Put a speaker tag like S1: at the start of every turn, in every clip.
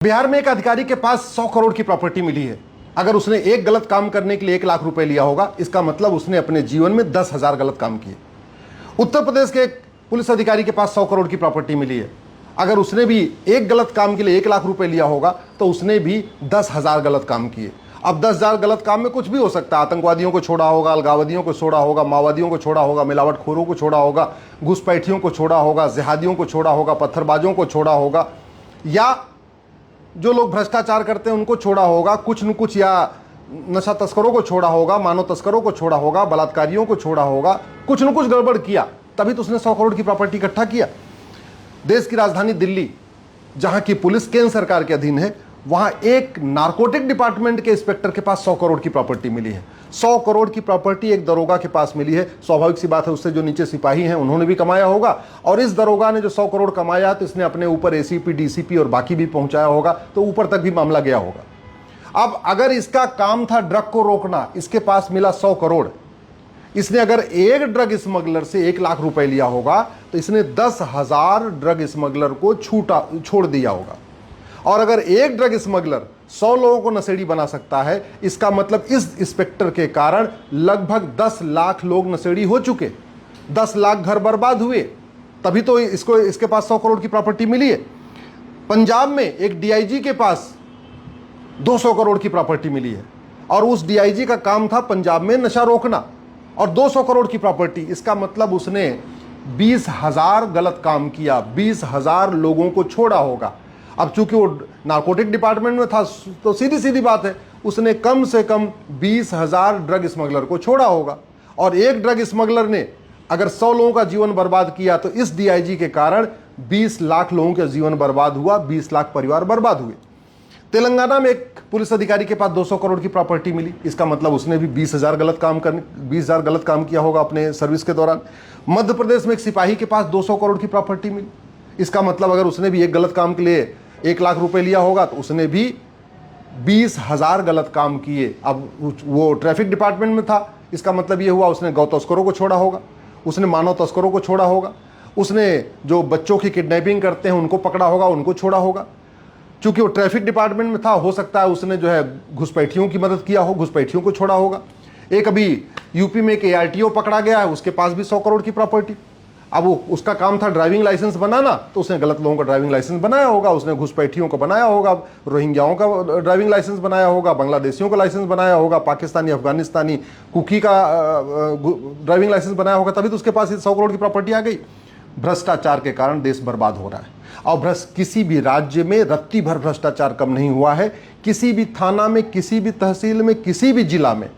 S1: बिहार में एक अधिकारी के पास 100 करोड़ की प्रॉपर्टी मिली है। अगर उसने एक गलत काम करने के लिए 1 लाख रुपए लिया होगा, इसका मतलब उसने अपने जीवन में 10,000 गलत काम किए। उत्तर प्रदेश के एक पुलिस अधिकारी के पास 100 करोड़ की प्रॉपर्टी मिली है। अगर उसने भी एक गलत काम के लिए 1 लाख रुपए लिया होगा तो उसने भी 10,000 गलत काम किए। अब 10,000 गलत काम में कुछ भी हो सकता है। आतंकवादियों को छोड़ा होगा, अलगाववादियों को छोड़ा होगा, माओवादियों को छोड़ा होगा, मिलावटखोरों को छोड़ा होगा, घुसपैठियों को छोड़ा होगा, जिहादियों को छोड़ा होगा, पत्थरबाजों को छोड़ा होगा, या जो लोग भ्रष्टाचार करते हैं उनको छोड़ा होगा, कुछ न कुछ, या नशा तस्करों को छोड़ा होगा, मानव तस्करों को छोड़ा होगा, बलात्कारियों को छोड़ा होगा। कुछ न कुछ गड़बड़ किया, तभी तो उसने 100 करोड़ की प्रॉपर्टी इकट्ठा किया। देश की राजधानी दिल्ली, जहां की पुलिस केंद्र सरकार के अधीन है, वहां एक नारकोटिक डिपार्टमेंट के इंस्पेक्टर के पास 100 करोड़ की प्रॉपर्टी मिली है। 100 करोड़ की प्रॉपर्टी एक दरोगा के पास मिली है। स्वाभाविक सी बात है, उससे जो नीचे सिपाही हैं उन्होंने भी कमाया होगा, और इस दरोगा ने जो 100 करोड़ कमाया तो इसने अपने ऊपर एसीपी, डीसीपी और बाकी भी पहुंचाया होगा, तो ऊपर तक भी मामला गया होगा। अब अगर इसका काम था ड्रग को रोकना, इसके पास मिला 100 करोड़। इसने अगर एक ड्रग स्मगलर से 1 लाख रुपए लिया होगा तो इसने 10,000 ड्रग स्मगलर को छोड़ दिया होगा। और अगर एक ड्रग स्मगलर 100 लोगों को नशेड़ी बना सकता है, इसका मतलब इस इंस्पेक्टर के कारण लगभग 10 लाख लोग नशेड़ी हो चुके, 10 लाख घर बर्बाद हुए, तभी तो इसके पास 100 करोड़ की प्रॉपर्टी मिली है। पंजाब में एक डीआईजी के पास 200 करोड़ की प्रॉपर्टी मिली है, और उस डीआईजी का काम था पंजाब में नशा रोकना, और 200 करोड़ की प्रॉपर्टी। इसका मतलब उसने 20,000 गलत काम किया, 20,000 लोगों को छोड़ा होगा। अब चूंकि वो नारकोटिक डिपार्टमेंट में था तो सीधी सीधी बात है, उसने कम से कम 20,000 ड्रग स्मगलर को छोड़ा होगा। और एक ड्रग स्मगलर ने अगर 100 लोगों का जीवन बर्बाद किया तो इस डीआईजी के कारण 20 लाख लोगों का जीवन बर्बाद हुआ, 20 लाख परिवार बर्बाद हुए। तेलंगाना में एक पुलिस अधिकारी के पास 200 करोड़ की प्रॉपर्टी मिली। इसका मतलब उसने भी 20,000 गलत काम किया होगा अपने सर्विस के दौरान। मध्य प्रदेश में एक सिपाही के पास 200 करोड़ की प्रॉपर्टी मिली। इसका मतलब अगर उसने भी एक गलत काम के लिए 1 लाख रुपए लिया होगा तो उसने भी 20,000 गलत काम किए। अब वो ट्रैफिक डिपार्टमेंट में था, इसका मतलब ये हुआ उसने गौ तस्करों को छोड़ा होगा, उसने मानव तस्करों को छोड़ा होगा, उसने जो बच्चों की किडनैपिंग करते हैं उनको पकड़ा होगा, उनको छोड़ा होगा। चूंकि वो ट्रैफिक डिपार्टमेंट में था, हो सकता है उसने जो है घुसपैठियों की मदद किया हो, घुसपैठियों को छोड़ा होगा। एक अभी यूपी में एक ARTO पकड़ा गया है, उसके पास भी 100 करोड़ की प्रॉपर्टी। अब वो उसका काम था ड्राइविंग लाइसेंस बनाना, तो उसने गलत लोगों का ड्राइविंग लाइसेंस बनाया होगा, उसने घुसपैठियों को बनाया होगा, रोहिंग्याओं का ड्राइविंग लाइसेंस बनाया होगा, बांग्लादेशियों का लाइसेंस बनाया होगा, पाकिस्तानी, अफगानिस्तानी कुकी का ड्राइविंग लाइसेंस बनाया होगा, तभी तो उसके पास 100 करोड़ की प्रॉपर्टी आ गई। भ्रष्टाचार के कारण देश बर्बाद हो रहा है। और किसी भी राज्य में रत्ती भर भ्रष्टाचार कम नहीं हुआ है। किसी भी थाना में, किसी भी तहसील में, किसी भी जिला में,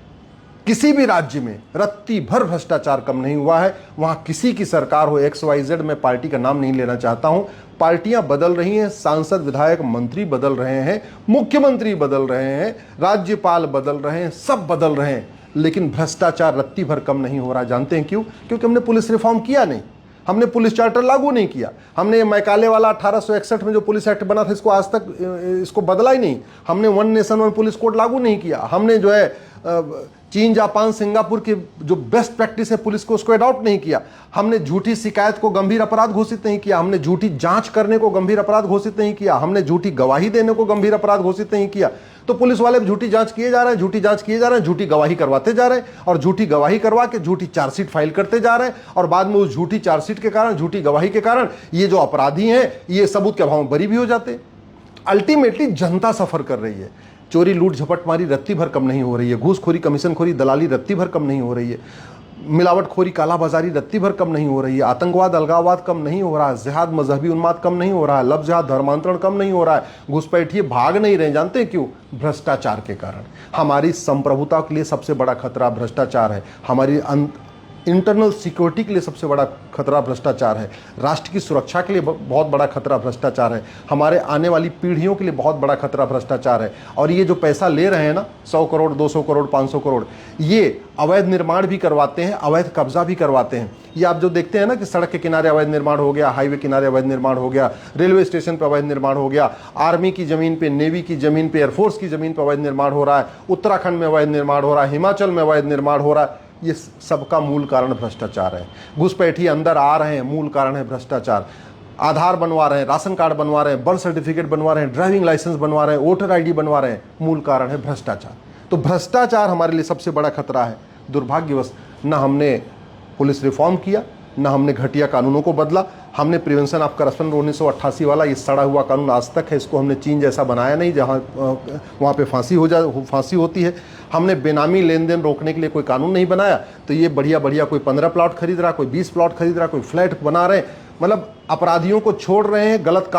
S1: किसी भी राज्य में रत्ती भर भ्रष्टाचार कम नहीं हुआ है। वहां किसी की सरकार हो, XYZ, मैं पार्टी का नाम नहीं लेना चाहता हूं, पार्टियां बदल रही हैं, सांसद, विधायक, मंत्री बदल रहे हैं, मुख्यमंत्री बदल रहे हैं, राज्यपाल बदल रहे हैं, सब बदल रहे हैं, लेकिन भ्रष्टाचार रत्ती भर कम नहीं हो रहा। जानते हैं क्यों? क्योंकि हमने पुलिस रिफॉर्म किया नहीं, हमने पुलिस चार्टर लागू नहीं किया, हमने मैकाले वाला 1861 में जो पुलिस एक्ट बना था, इसको आज तक इसको बदला ही नहीं, हमने one nation one police code लागू नहीं किया, हमने जो है चीन, जापान, सिंगापुर की जो बेस्ट प्रैक्टिस है पुलिस को, उसको अडॉप्ट नहीं किया, हमने झूठी शिकायत को गंभीर अपराध घोषित नहीं किया, हमने झूठी जांच करने को गंभीर अपराध घोषित नहीं किया, हमने झूठी गवाही देने को गंभीर अपराध घोषित नहीं किया। तो पुलिस वाले झूठी जांच किए जा रहे हैं, झूठी जांच किए जा रहे हैं, झूठी गवाही करवाते जा रहे हैं, और झूठी गवाही करवा के झूठी चार्जशीट फाइल करते जा रहे हैं, और बाद में उस झूठी चार्जशीट के कारण, झूठी गवाही के कारण ये जो अपराधी हैं ये सबूत के अभाव में बरी भी हो जाते हैं। अल्टीमेटली जनता सफर कर रही है। चोरी, लूट, झपटमारी रत्ती भर कम नहीं हो रही है, घूसखोरी, कमीशनखोरी, दलाली रत्ती भर कम नहीं हो रही है, मिलावटखोरी, कालाबाजारी रत्ती भर कम नहीं हो रही है, आतंकवाद, अलगाववाद कम नहीं हो रहा है, जिहाद, मजहबी उन्माद कम नहीं हो रहा है, लब जिहाद, धर्मांतरण कम नहीं हो रहा है, घुसपैठिए भाग नहीं रहे। जानते हैं क्यों? भ्रष्टाचार के कारण। हमारी संप्रभुता के लिए सबसे बड़ा खतरा भ्रष्टाचार है, हमारी इंटरनल सिक्योरिटी के लिए सबसे बड़ा खतरा भ्रष्टाचार है, राष्ट्र की सुरक्षा के लिए बहुत बड़ा खतरा भ्रष्टाचार है, हमारे आने वाली पीढ़ियों के लिए बहुत बड़ा खतरा भ्रष्टाचार है। और ये जो पैसा ले रहे हैं ना, 100 करोड़, 200 करोड़, 500 करोड़, ये अवैध निर्माण भी करवाते हैं, अवैध कब्जा भी करवाते हैं। ये आप जो देखते हैं ना कि सड़क के किनारे अवैध निर्माण हो गया, हाईवे किनारे अवैध निर्माण हो गया, रेलवे स्टेशन पर अवैध निर्माण हो गया, आर्मी की जमीन पे, नेवी की जमीन पे, एयरफोर्स की जमीन पर अवैध निर्माण हो रहा है, उत्तराखंड में अवैध निर्माण हो रहा है, हिमाचल में अवैध निर्माण हो रहा है। ये सबका मूल कारण भ्रष्टाचार है। घुसपैठी अंदर आ रहे हैं, मूल कारण है भ्रष्टाचार। आधार बनवा रहे हैं, राशन कार्ड बनवा रहे हैं, बर्थ सर्टिफिकेट बनवा रहे हैं, ड्राइविंग लाइसेंस बनवा रहे हैं, वोटर आईडी बनवा रहे हैं। मूल कारण है भ्रष्टाचार। तो भ्रष्टाचार हमारे लिए सबसे बड़ा खतरा है। दुर्भाग्यवश न हमने पुलिस रिफॉर्म किया, न हमने घटिया कानूनों को बदला। हमने प्रिवेंशन ऑफ करप्शन 1988 वाला ये सड़ा हुआ कानून आज तक है, इसको हमने चीन जैसा बनाया नहीं जहाँ वहाँ पे फांसी होती है। हमने बेनामी लेन देन रोकने के लिए कोई कानून नहीं बनाया। तो ये बढ़िया बढ़िया कोई 15 प्लॉट खरीद रहा, कोई 20 प्लॉट खरीद रहा, कोई फ्लैट बना रहे हैं, मतलब अपराधियों को छोड़ रहे हैं, गलत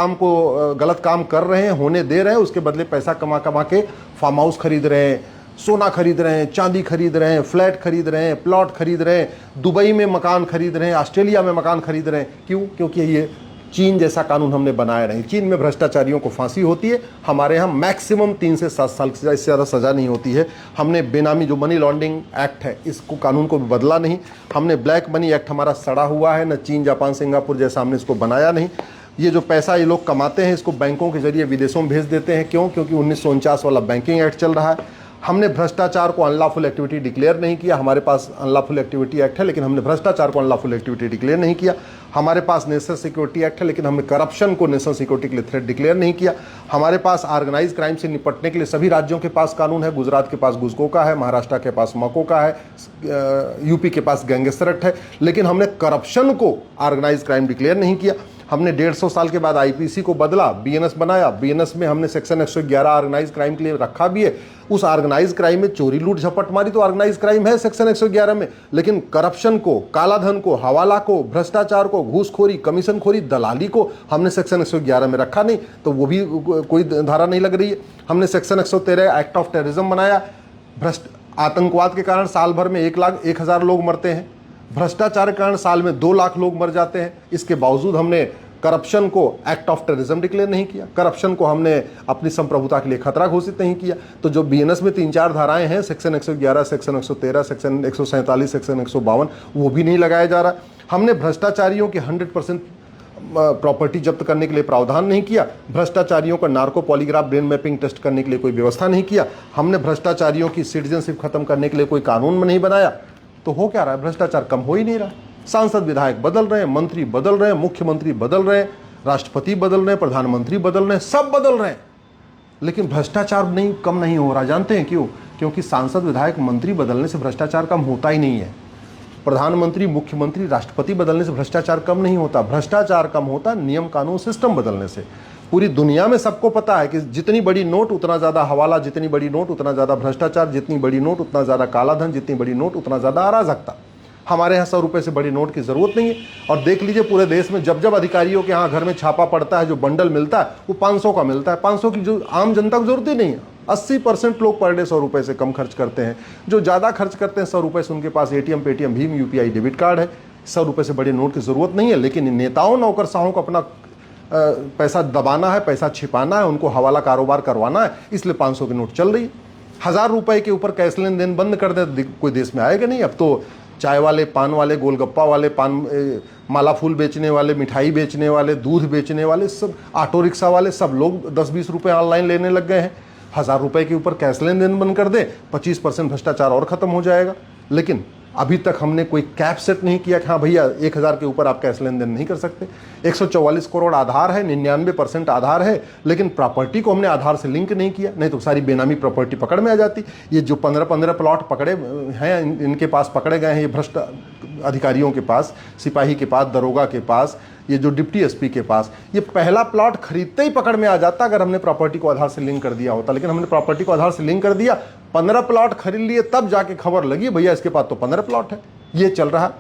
S1: काम कर रहे हैं, होने दे रहे हैं, उसके बदले पैसा कमा कमा के फार्म हाउस खरीद रहे हैं, सोना खरीद रहे हैं, चांदी खरीद रहे हैं, फ्लैट खरीद रहे हैं, प्लॉट खरीद रहे हैं, दुबई में मकान खरीद रहे हैं, ऑस्ट्रेलिया में मकान खरीद रहे हैं। क्यों? क्योंकि ये चीन जैसा कानून हमने बनाया नहीं। चीन में भ्रष्टाचारियों को फांसी होती है, हमारे यहाँ मैक्सिमम 3 से 7 साल से इससे ज़्यादा सज़ा नहीं होती है। हमने बेनामी जो मनी लॉन्ड्रिंग एक्ट है, इसको कानून को बदला नहीं। हमने ब्लैक मनी एक्ट हमारा सड़ा हुआ है, न चीन जापान सिंगापुर जैसा हमने इसको बनाया नहीं। ये जो पैसा ये लोग कमाते हैं, इसको बैंकों के जरिए विदेशों में भेज देते हैं। क्यों? क्योंकि 1949 वाला बैंकिंग एक्ट चल रहा है। हमने भ्रष्टाचार को अनलॉफुल एक्टिविटी डिक्लेयर नहीं किया। हमारे पास अनलॉफुल एक्टिविटी एक्ट है, लेकिन हमने भ्रष्टाचार को अनलॉफुल एक्टिविटी डिक्लेयर नहीं किया। हमारे पास नेशनल सिक्योरिटी एक्ट है, लेकिन हमने करप्शन को नेशनल सिक्योरिटी के लिए थ्रेट डिक्लेयर नहीं किया। हमारे पास ऑर्गेनाइज क्राइम से निपटने के लिए सभी राज्यों के पास कानून है। गुजरात के पास गुजको का है, महाराष्ट्र के पास मको का है, यूपी के पास गैंगस्टर एक्ट है, लेकिन हमने करप्शन को ऑर्गेनाइज क्राइम डिक्लेयर नहीं किया। हमने 150 साल के बाद आईपीसी को बदला, बीएनएस बनाया। बीएनएस में हमने सेक्शन 111 ऑर्गेनाइज क्राइम के लिए रखा भी है। उस ऑर्गेनाइज क्राइम में चोरी लूट झपट मारी तो ऑर्गेनाइज क्राइम है सेक्शन 111 में, लेकिन करप्शन को, कालाधन को, हवाला को, भ्रष्टाचार को, घूसखोरी, कमीशनखोरी, दलाली को हमने सेक्शन 111 में रखा नहीं, तो वो भी कोई धारा नहीं लग रही है। हमने सेक्शन 113 एक्ट ऑफ टेररिज्म बनाया। आतंकवाद के कारण साल भर में 1,01,000 लोग मरते हैं, भ्रष्टाचार के कारण साल में 2 लाख लोग मर जाते हैं। इसके बावजूद हमने करप्शन को एक्ट ऑफ टेररिज्म डिक्लेयर नहीं किया, करप्शन को हमने अपनी संप्रभुता के लिए खतरा घोषित नहीं किया। तो जो बीएनएस में 3-4 धाराएं हैं, सेक्शन 111, सेक्शन 113, सेक्शन 147, सेक्शन 152, वो भी नहीं लगाया जा रहा। हमने भ्रष्टाचारियों की 100% प्रॉपर्टी जब्त करने के लिए प्रावधान नहीं किया। भ्रष्टाचारियों का narco polygraph brain mapping test करने के लिए कोई व्यवस्था नहीं किया। हमने भ्रष्टाचारियों की सिटीजनशिप खत्म करने के लिए कोई कानून नहीं बनाया। तो हो क्या रहा है? भ्रष्टाचार कम हो ही नहीं रहा। सांसद विधायक बदल रहे हैं, मंत्री बदल रहे हैं, मुख्यमंत्री बदल रहे हैं, राष्ट्रपति बदल रहे हैं, प्रधानमंत्री बदल रहे हैं, सब बदल रहे हैं, लेकिन भ्रष्टाचार कम नहीं हो रहा। जानते हैं क्यों? क्योंकि सांसद विधायक मंत्री बदलने से भ्रष्टाचार कम होता ही नहीं है। प्रधानमंत्री, मुख्यमंत्री, राष्ट्रपति बदलने से भ्रष्टाचार कम नहीं होता। भ्रष्टाचार कम होता नियम कानून सिस्टम बदलने से। पूरी दुनिया में सबको पता है कि जितनी बड़ी नोट उतना ज़्यादा हवाला, जितनी बड़ी नोट उतना ज़्यादा भ्रष्टाचार, जितनी बड़ी नोट उतना ज़्यादा कालाधन, जितनी बड़ी नोट उतना ज़्यादा अराजकता। हमारे यहाँ 100 रुपये से बड़ी नोट की ज़रूरत नहीं है। और देख लीजिए पूरे देश में जब जब अधिकारियों के यहाँ घर में छापा पड़ता है, जो बंडल मिलता है वो 500 का मिलता है। 500 की जो आम जनता को जरूरत ही नहीं है। 80% लोग पर डे 100 रुपये से कम खर्च करते हैं। जो ज़्यादा खर्च करते हैं 100 रुपये से, उनके पास एटीएम, पेटीएम, भीम, यूपीआई, डेबिट कार्ड है। 100 रुपये से बड़ी नोट की ज़रूरत नहीं है। लेकिन नेताओं, नौकरशाहों को अपना पैसा दबाना है, पैसा छिपाना है, उनको हवाला कारोबार करवाना है, इसलिए 500 की नोट चल रही है। 1000 रुपये के ऊपर कैश लेन देन बंद कर दे, कोई देश में आएगा नहीं। अब तो चाय वाले, पान वाले, गोलगप्पा वाले, माला फूल बेचने वाले, मिठाई बेचने वाले, दूध बेचने वाले, सब ऑटो रिक्शा वाले, सब लोग 10-20 रुपये ऑनलाइन लेने लग गए हैं। 1000 रुपये के ऊपर कैश लेन देन बंद कर दे, 25% भ्रष्टाचार और खत्म हो जाएगा। लेकिन अभी तक हमने कोई कैप सेट नहीं किया कि हाँ भैया 1000 के ऊपर आप कैश लेन देन नहीं कर सकते। 144 करोड़ आधार है, 99% आधार है, लेकिन प्रॉपर्टी को हमने आधार से लिंक नहीं किया, नहीं तो सारी बेनामी प्रॉपर्टी पकड़ में आ जाती। ये जो 15-15 प्लॉट पकड़े हैं, इनके पास पकड़े गए हैं, ये भ्रष्ट अधिकारियों के पास, सिपाही के पास, दरोगा के पास, ये जो डिप्टी एसपी के पास, ये पहला प्लॉट खरीदते ही पकड़ में आ जाता अगर हमने प्रॉपर्टी को आधार से लिंक कर दिया होता। लेकिन हमने प्रॉपर्टी को आधार से लिंक कर दिया, 15 प्लॉट खरीद लिए, तब जाके खबर लगी भैया इसके पास तो 15 प्लॉट है। ये चल रहा।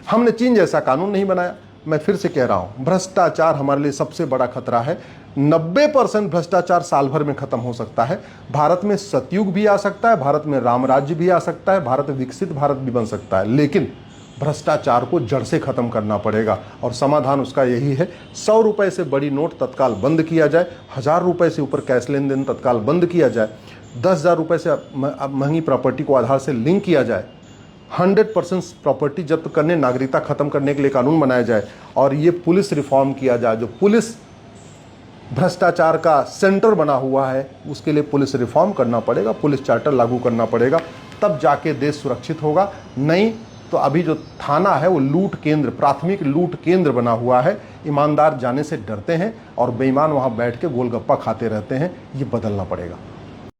S1: हमने चीन जैसा कानून नहीं बनाया। मैं फिर से कह रहा हूं, भ्रष्टाचार हमारे लिए सबसे बड़ा खतरा है। 90% भ्रष्टाचार साल भर में खत्म हो सकता है। भारत में सतयुग भी आ सकता है, भारत में राम राज्य भी आ सकता है, भारत विकसित भारत भी बन सकता है, लेकिन भ्रष्टाचार को जड़ से खत्म करना पड़ेगा। और समाधान उसका यही है, 100 रुपये से बड़ी नोट तत्काल बंद किया जाए, 1000 रुपये से ऊपर कैश लेन देन तत्काल बंद किया जाए, 10,000 रुपये से महंगी प्रॉपर्टी को आधार से लिंक किया जाए, 100% प्रॉपर्टी जब्त करने, नागरिकता खत्म करने के लिए कानून बनाया जाए, और ये पुलिस रिफॉर्म किया जाए। जो पुलिस भ्रष्टाचार का सेंटर बना हुआ है, उसके लिए पुलिस रिफॉर्म करना पड़ेगा, पुलिस चार्टर लागू करना पड़ेगा, तब जाके देश सुरक्षित होगा। नहीं तो अभी जो थाना है वो लूट केंद्र, प्राथमिक लूट केंद्र बना हुआ है। ईमानदार जाने से डरते हैं और बेईमान वहां बैठ के गोलगप्पा खाते रहते हैं। ये बदलना पड़ेगा।